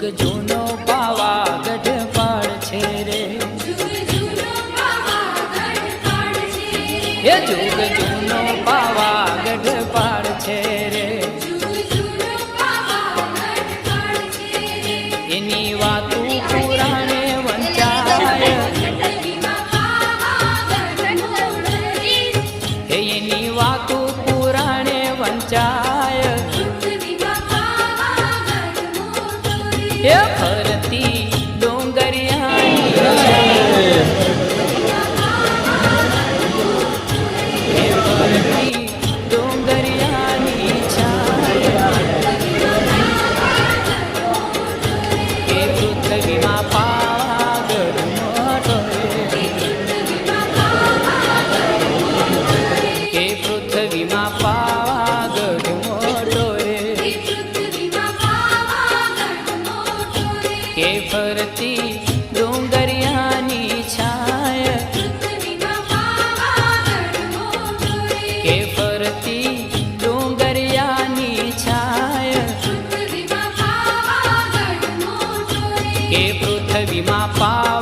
जुग जूनो पावागढ़ पाड़ छे रे, ये जुग जूनो पावागढ़ पाड़ छे रे, एनी वातू पुराणे वंचाय, एनी वातू पुराणे वंचाय, ये फरती डोंगरियानी फरती डोंगरियानी छाय, के फरती डोंगरियानी छाय, के पृथ्वी मा पाव